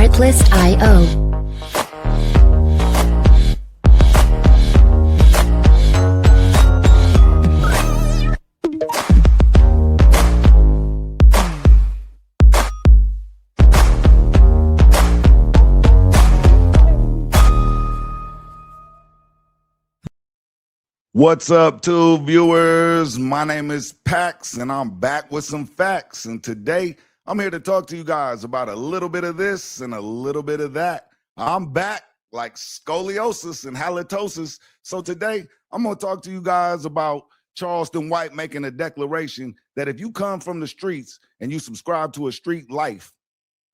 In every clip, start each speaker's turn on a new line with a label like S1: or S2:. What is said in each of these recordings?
S1: Artlist.io.
S2: What's up, tube viewers? My name is Pax, and I'm back with some facts. And today, I'm here to talk to you guys about a little bit of this and a little bit of that. I'm back like scoliosis and halitosis. So today, I'm going to talk to you guys about Charleston White making a declaration that if you come from the streets and you subscribe to a street life,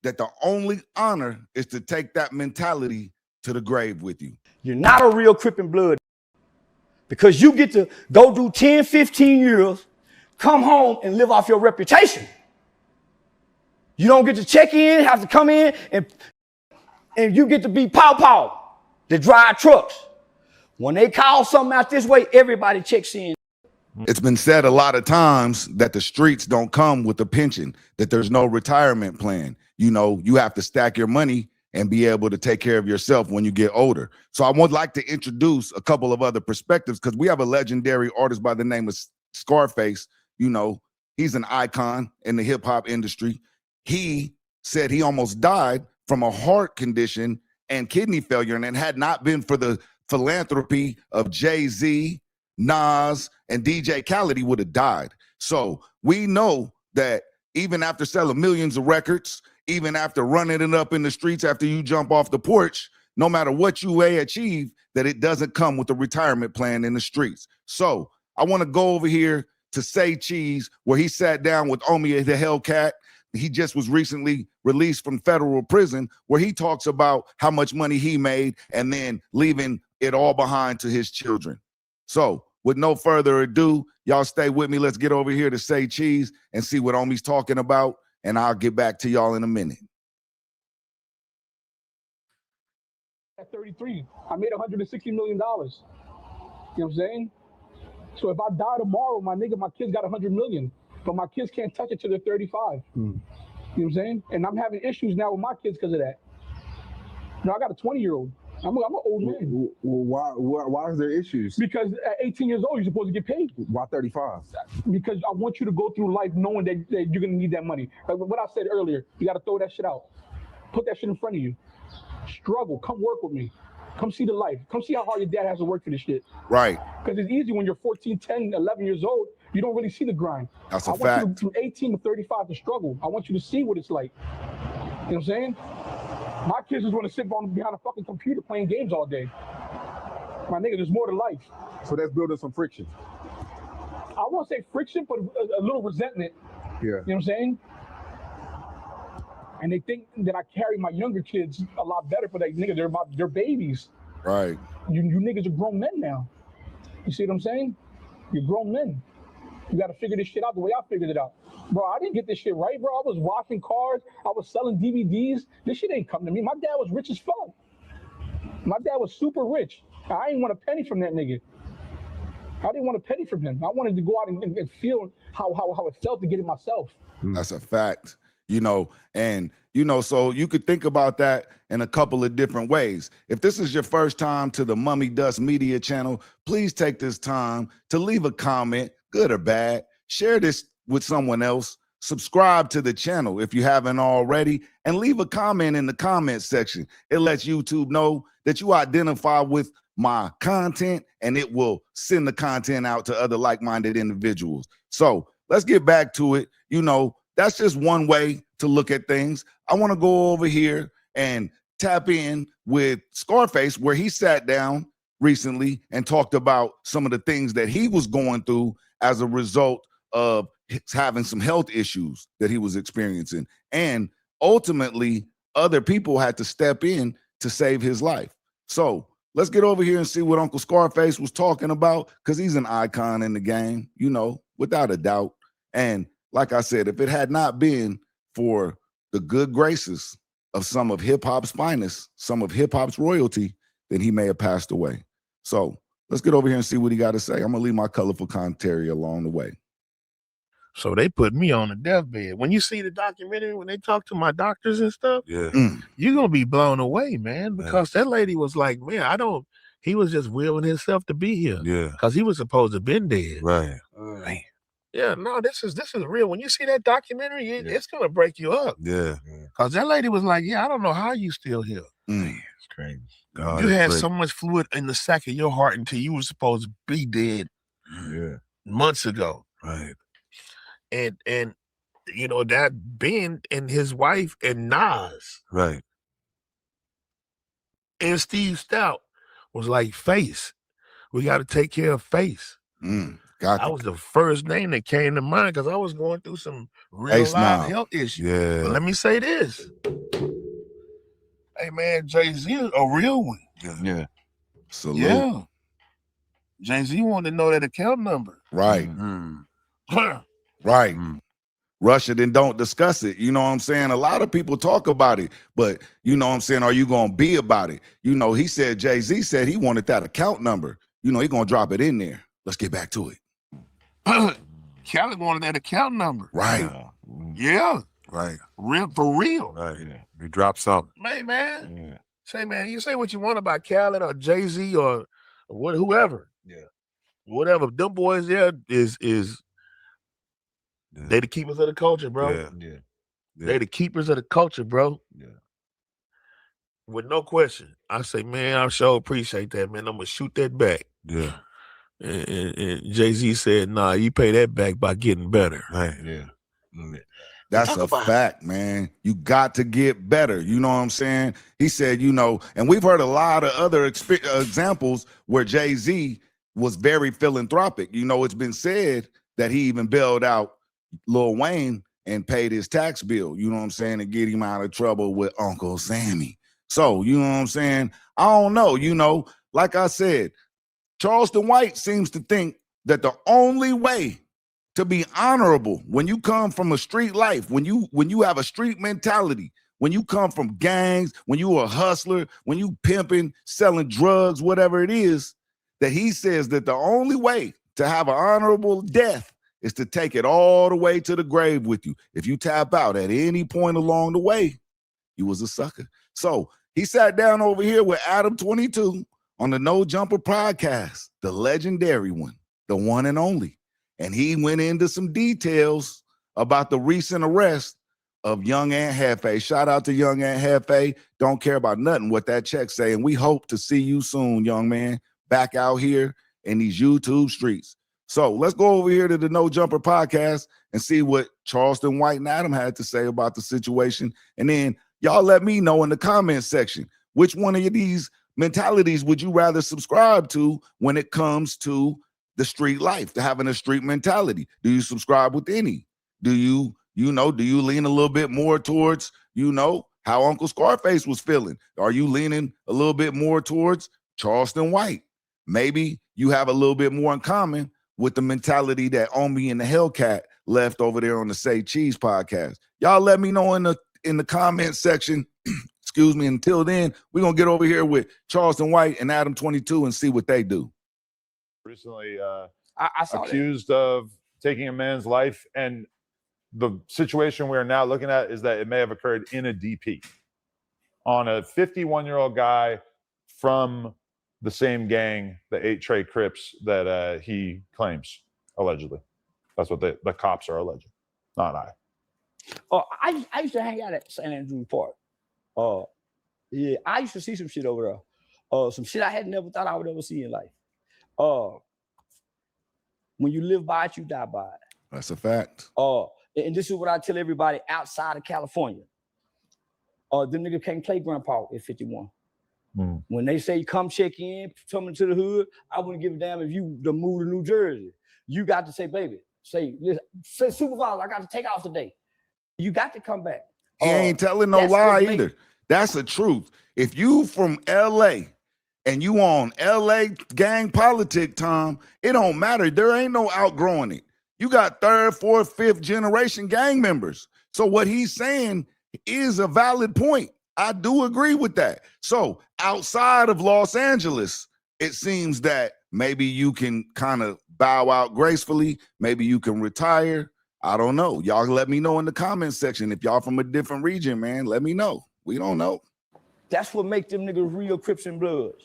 S2: that the only honor is to take that mentality to the grave with you.
S3: You're not a real Crip and Blood. Because you get to go do 10, 15 years, come home and live off your reputation. You don't get to check in, have to come in, and you get to be pow-pow, to drive trucks. When they call something out this way, everybody checks in.
S2: It's been said a lot of times that the streets don't come with a pension, that there's no retirement plan. You know, you have to stack your money and be able to take care of yourself when you get older. So I would like to introduce a couple of other perspectives because we have a legendary artist by the name of Scarface. You know, he's an icon in the hip hop industry. He said he almost died from a heart condition and kidney failure, and it had not been for the philanthropy of Jay-Z, Nas, and DJ Khaled, he would have died. So we know that even after selling millions of records, even after running it up in the streets, after you jump off the porch, no matter what you may achieve, that it doesn't come with a retirement plan in the streets. So I want to go over here to Say Cheese, where he sat down with Omi, the Hellcat. He just was recently released from federal prison, where he talks about how much money he made and then leaving it all behind to his children. So with no further ado, y'all stay with me. Let's get over here to Say Cheese and see what Omi's talking about, and I'll get back to y'all in a minute.
S4: At 33, I made $160 million. You know what I'm saying? So if I die tomorrow, my nigga, my kids got $100 million, but my kids can't touch it till they're 35. You know what I'm saying? And I'm having issues now with my kids because of that. You know, I got a 20-year-old. I'm an old man.
S5: Well, why is there issues?
S4: Because at 18 years old, you're supposed to get paid.
S5: Why 35?
S4: Because I want you to go through life knowing that you're going to need that money. Like what I said earlier, you got to throw that shit out. Put that shit in front of you. Struggle. Come work with me. Come see the life. Come see how hard your dad has to work for this shit.
S2: Right.
S4: Because it's easy when you're 14, 10, 11 years old. You don't really see the grind.
S2: That's a fact.
S4: I want you from 18 to 35 to struggle. I want you to see what it's like. You know what I'm saying? My kids just want to sit behind a fucking computer playing games all day. My nigga, there's more to life.
S5: So that's building some friction.
S4: I won't say friction, but a little resentment.
S5: Yeah.
S4: You know what I'm saying? And they think that I carry my younger kids a lot better, but like, nigga, they're babies.
S2: Right.
S4: You niggas are grown men now. You see what I'm saying? You're grown men. You got to figure this shit out the way I figured it out. Bro, I didn't get this shit right, bro. I was washing cars. I was selling DVDs. This shit ain't coming to me. My dad was rich as fuck. My dad was super rich. I didn't want a penny from that nigga. I didn't want a penny from him. I wanted to go out and feel how it felt to get it myself.
S2: That's a fact. You know, and, you know, so you could think about that in a couple of different ways. If this is your first time to the Mummy Dust Media channel, please take this time to leave a comment, good or bad. Share this with someone else. Subscribe to the channel if you haven't already, and leave a comment in the comment section. It lets YouTube know that you identify with my content, and it will send the content out to other like-minded individuals. So let's get back to it. You know, that's just one way to look at things. I want to go over here and tap in with Scarface, where he sat down recently and talked about some of the things that he was going through as a result of having some health issues that he was experiencing. And ultimately, other people had to step in to save his life. So let's get over here and see what Uncle Scarface was talking about, because he's an icon in the game, you know, without a doubt. And like I said, if it had not been for the good graces of some of hip-hop's finest, some of hip-hop's royalty, then he may have passed away. So let's get over here and see what he got to say. I'm going to leave my colorful commentary along the way.
S1: So they put me on the deathbed. When you see the documentary, when they talk to my doctors and stuff,
S6: Yeah.
S1: you're gonna be blown away, man. Because that lady was like, man, he was just willing himself to be here.
S6: Yeah.
S1: Because he was supposed to have been dead.
S6: Right.
S1: Yeah, no, this is real. When you see that documentary, it's gonna break you up.
S6: Yeah.
S1: Because that lady was like, yeah, I don't know how you still here.
S6: It's crazy. God,
S1: You had so much fluid in the sack of your heart until you were supposed to be dead months ago.
S6: Right.
S1: And you know, that Ben and his wife and Nas
S6: Right.
S1: and Steve Stout was like, Face. We got to take care of Face. That was the first name that came to mind because I was going through some real live health issues.
S6: Yeah.
S1: But let me say this. Hey, man, Jay-Z is a real one.
S6: Yeah.
S2: Salute.
S1: Yeah. Jay-Z wanted to know that account number.
S2: Right. Right. Rush it and don't discuss it. You know what I'm saying? A lot of people talk about it, but you know what I'm saying? Are you going to be about it? You know, Jay-Z said he wanted that account number. You know, he going to drop it in there. Let's get back to it.
S1: Khaled wanted that account number.
S2: Right.
S1: Yeah.
S6: Right.
S1: Real for real.
S6: Right. We drop something.
S1: Hey, man. Say, man, you say what you want about Khaled or Jay-Z or whoever.
S6: Yeah.
S1: Whatever. Them boys there is they the keepers of the culture, bro.
S6: Yeah.
S1: They the keepers of the culture, bro.
S6: Yeah.
S1: With no question. I say, man, I sure appreciate that, man. I'm gonna shoot that back.
S6: Yeah.
S1: And Jay-Z said, nah, you pay that back by getting better.
S6: Right. Yeah.
S2: That's a fact, man. You got to get better. You know what I'm saying? He said, you know, and we've heard a lot of other examples where Jay-Z was very philanthropic. You know, it's been said that he even bailed out Lil Wayne and paid his tax bill, you know what I'm saying, to get him out of trouble with Uncle Sammy. So, you know what I'm saying? I don't know, you know, like I said, Charleston White seems to think that the only way to be honorable when you come from a street life, when you have a street mentality, when you come from gangs, when you are a hustler, when you pimping, selling drugs, whatever it is, that he says that the only way to have an honorable death is to take it all the way to the grave with you. If you tap out at any point along the way, you was a sucker. So he sat down over here with Adam 22 on the No Jumper podcast, the legendary one, the one and only. And he went into some details about the recent arrest of Young Aunt Hefe. Shout out to Young Aunt Hefe. Don't care about nothing what that check say. And we hope to see you soon, young man, back out here in these YouTube streets. So let's go over here to the No Jumper podcast and see what Charleston White and Adam had to say about the situation. And then y'all let me know in the comment section, which one of these mentalities would you rather subscribe to when it comes to the street life, to having a street mentality? Do you subscribe with any? Do you lean a little bit more towards, how Uncle Scarface was feeling? Are you leaning a little bit more towards Charleston White? Maybe you have a little bit more in common with the mentality that Omi and the Hellcat left over there on the Say Cheese podcast. Y'all let me know in the comment section. Excuse me. Until then, we're going to get over here with Charleston White and Adam 22 and see what they do.
S7: Recently
S3: I saw
S7: accused of taking a man's life, and the situation we're now looking at is that it may have occurred in a DP on a 51-year-old guy from the same gang, the 8 Trey Crips, that he claims, allegedly. That's what the cops are alleging, not I.
S3: Oh, I used to hang out at St. Andrews Park. Yeah, I used to see some shit over there. Some shit I had never thought I would ever see in life. When you live by it, you die by it.
S2: That's a fact.
S3: And this is what I tell everybody outside of California. Them niggas can't play grandpa at 51. When they say come check in, come into the hood, I wouldn't give a damn if you the move to New Jersey. You got to say, baby, say supervisor, I got to take off today. You got to come back.
S2: He ain't telling no lie either. That's the truth. If you from LA and you on LA gang politic time, it don't matter. There ain't no outgrowing it. You got 3rd, 4th, 5th generation gang members. So what he's saying is a valid point. I do agree with that. So outside of Los Angeles, it seems that maybe you can kind of bow out gracefully. Maybe you can retire. I don't know. Y'all let me know in the comment section. If y'all from a different region, man, let me know. We don't know.
S3: That's what make them niggas real Crips and Bloods.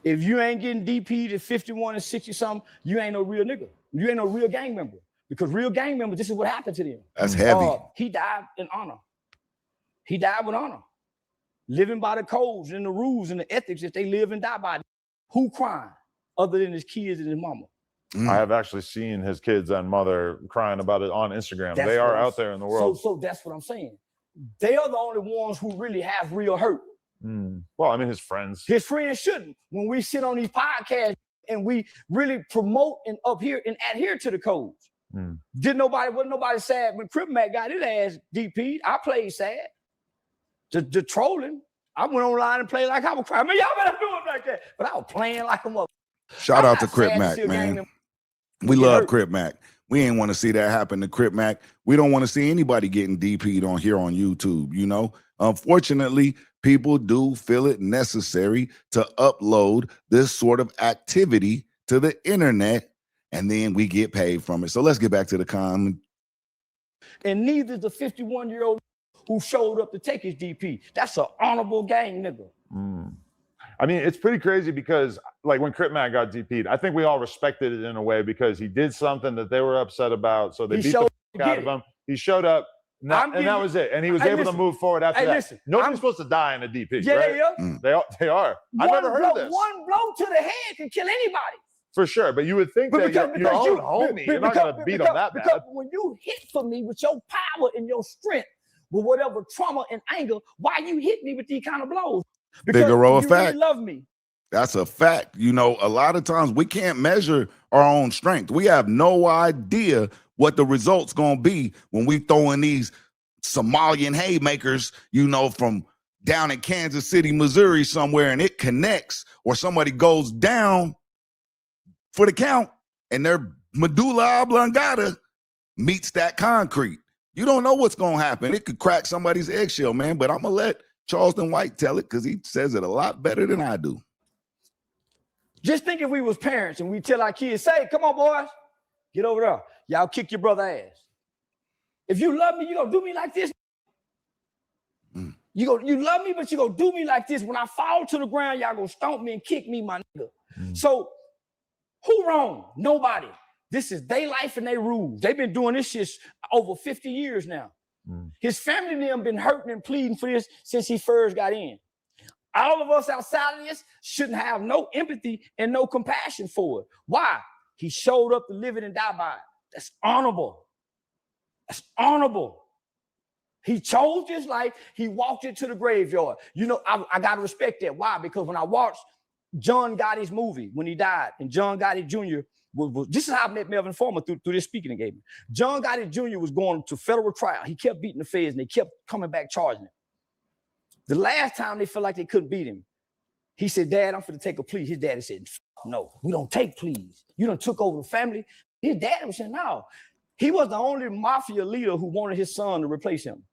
S3: If you ain't getting DP'd at 51 and 60 something, you ain't no real nigga. You ain't no real gang member. Because real gang members, this is what happened to them.
S2: That's heavy.
S3: He died in honor. He died with honor. Living by the codes and the rules and the ethics that they live and die by. Who crying other than his kids and his mama?
S7: I have actually seen his kids and mother crying about it on Instagram. They are out there in the world.
S3: So that's what I'm saying. They are the only ones who really have real hurt.
S7: Well, I mean, his friends.
S3: His friends shouldn't. When we sit on these podcasts and we really promote and adhere to the codes. Wasn't nobody sad when Crip Mac got his ass DP'd. I played sad. The trolling. I went online and played like I was crying. Man, y'all better do it like that. But I was playing like a mother.
S2: Shout out to Crip Mac, man. We love Crip Mac. We ain't want to see that happen to Crip Mac. We don't want to see anybody getting DP'd on here on YouTube, you know? Unfortunately, people do feel it necessary to upload this sort of activity to the internet, and then we get paid from it. So let's get back to the comment.
S3: And neither the 51-year-old who showed up to take his DP. That's an honorable gang nigga.
S7: I mean, it's pretty crazy because, like, when Crip Mac got DP'd, I think we all respected it in a way because he did something that they were upset about. So they beat the fuck out of him. He showed up, and that was it. And he was able to move forward after that. Nobody's supposed to die in a DP, right?
S3: Yeah.
S7: They are. I never heard of this.
S3: One blow to the head can kill anybody.
S7: For sure, but you would think that your own homie, you're not going to beat him that bad.
S3: Because when you hit for me with your power and your strength, with whatever trauma and anger, why you hit me with these kind of blows? Because
S2: Figaro,
S3: you
S2: fact.
S3: really love me.
S2: That's a fact. You know, a lot of times we can't measure our own strength. We have no idea what the result's going to be when we throw in these Somalian haymakers, you know, from down in Kansas City, Missouri somewhere, and it connects, or somebody goes down for the count and their medulla oblongata meets that concrete. You don't know what's going to happen. It could crack somebody's eggshell, man, but I'm going to let Charleston White tell it because he says it a lot better than I do.
S3: Just think if we was parents and we tell our kids, say, come on, boys, get over there. Y'all kick your brother ass. If you love me, you gonna do me like this. You love me, but you gonna do me like this. When I fall to the ground, y'all gonna stomp me and kick me, my nigga. So who wrong? Nobody. This is their life and their rules. They've been doing this shit over 50 years now. His family and them been hurting and pleading for this since he first got in. All of us outside of this shouldn't have no empathy and no compassion for it. Why? He showed up to live it and die by it. That's honorable. That's honorable. He chose this life. He walked into the graveyard. You know, I got to respect that. Why? Because when I watched John Gotti's movie when he died, and John Gotti Jr. This is how I met Melvin Former through this speaking engagement. John Gotti Jr. was going to federal trial. He kept beating the feds, and they kept coming back charging him. The last time they felt like they couldn't beat him, he said, Dad, I'm finna take a plea. His daddy said, no, we don't take pleas. You done took over the family. His daddy was saying, no. He was the only mafia leader who wanted his son to replace him.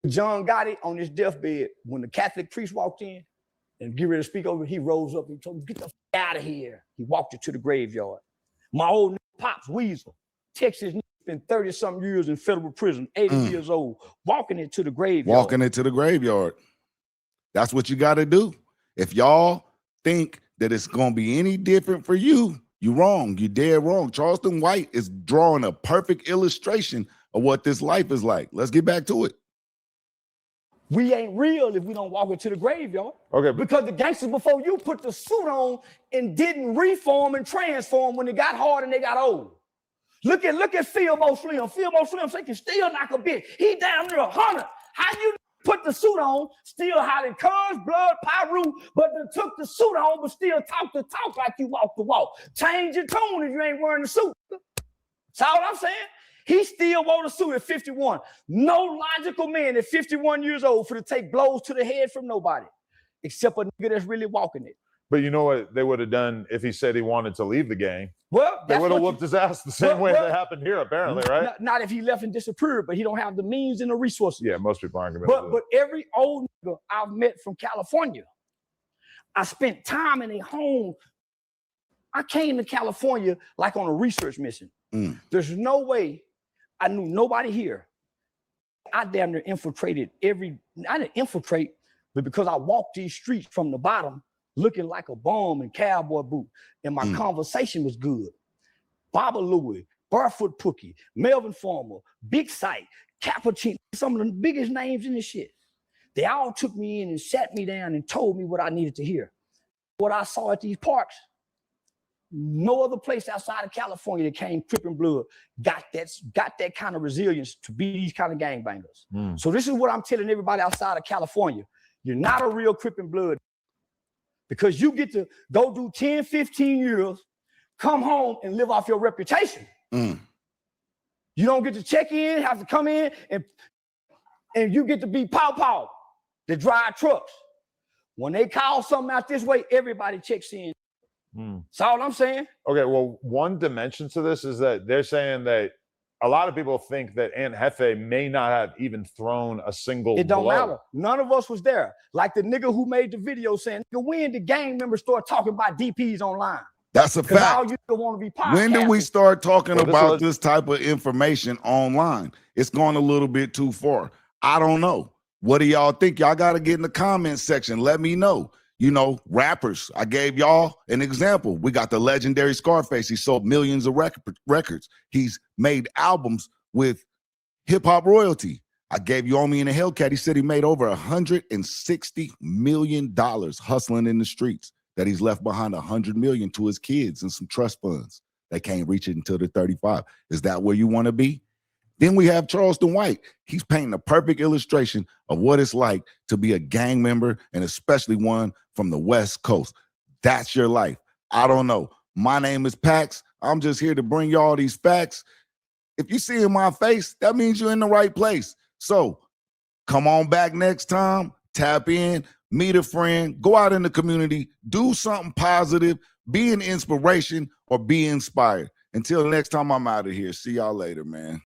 S3: John Gotti on his deathbed, when the Catholic priest walked in and get ready to speak over, he rose up and told him, get the f out of here. He walked it to the graveyard. My old pops, Weasel, Texas, spent 30-something years in federal prison, 80 years old, walking it to the graveyard.
S2: Walking it to the graveyard. That's what you got to do. If y'all think that it's going to be any different for you, you're wrong. You're dead wrong. Charleston White is drawing a perfect illustration of what this life is like. Let's get back to it.
S3: We ain't real if we don't walk into the graveyard.
S7: Okay.
S3: Because the gangsters before you put the suit on and didn't reform and transform when they got hard and they got old. Look at Phil Mo Slim. Phil Mo Slim say can still knock a bitch. He down there 100. How you put the suit on, still hiding cuz, blood, pyru, but then took the suit on, but still talk the talk like you walk the walk. Change your tone if you ain't wearing the suit. That's all I'm saying. He still wore a suit at 51. No logical man at 51 years old for to take blows to the head from nobody, except a nigga that's really walking it.
S7: But you know what they would have done if he said he wanted to leave the gang?
S3: Well,
S7: they would have whooped his ass the same way that happened here, apparently, right?
S3: Not if he left and disappeared, but he don't have the means and the resources.
S7: Yeah, most people aren't going to do
S3: But every old nigga I've met from California, I spent time in a home. I came to California like on a research mission. There's no way. I knew nobody here. I damn near infiltrated I didn't infiltrate, but because I walked these streets from the bottom looking like a bum and cowboy boot, and my conversation was good. Baba Louie, Barefoot Pookie, Melvin Farmer, Big Sight, Cappuccino, some of the biggest names in this shit. They all took me in and sat me down and told me what I needed to hear. What I saw at these parks, no other place outside of California that came Crippin' Blood got that kind of resilience to be these kind of gangbangers. So this is what I'm telling everybody outside of California. You're not a real Crippin' Blood because you get to go do 10, 15 years, come home and live off your reputation. You don't get to check in, have to come in, and you get to be pow-pow that drive trucks. When they call something out this way, everybody checks in. That's all I'm saying.
S7: Okay, well, one dimension to this is that they're saying that a lot of people think that Aunt Hefe may not have even thrown a single
S3: It don't
S7: blow.
S3: matter. None of us was there. Like the nigga who made the video saying, when the gang members start talking about DPs online?
S2: That's a
S3: Because
S2: fact.
S3: all you want to be podcasting.
S2: When do we start talking
S7: Well,
S2: about this type of information online? It's gone a little bit too far. I don't know. What do y'all think? Y'all got to get in the comment section. Let me know. You know, rappers. I gave y'all an example. We got the legendary Scarface. He sold millions of records. He's made albums with hip hop royalty. I gave you Omi and the Hellcat. He said he made over $160 million hustling in the streets. That he's left behind $100 million to his kids and some trust funds. They can't reach it until they're 35. Is that where you want to be? Then we have Charleston White. He's painting a perfect illustration of what it's like to be a gang member, and especially one from the West Coast. That's your life. I don't know. My name is Pax. I'm just here to bring y'all these facts. If you see in my face, that means you're in the right place. So come on back next time, tap in, meet a friend, go out in the community, do something positive, be an inspiration or be inspired. Until next time, I'm out of here. See y'all later, man.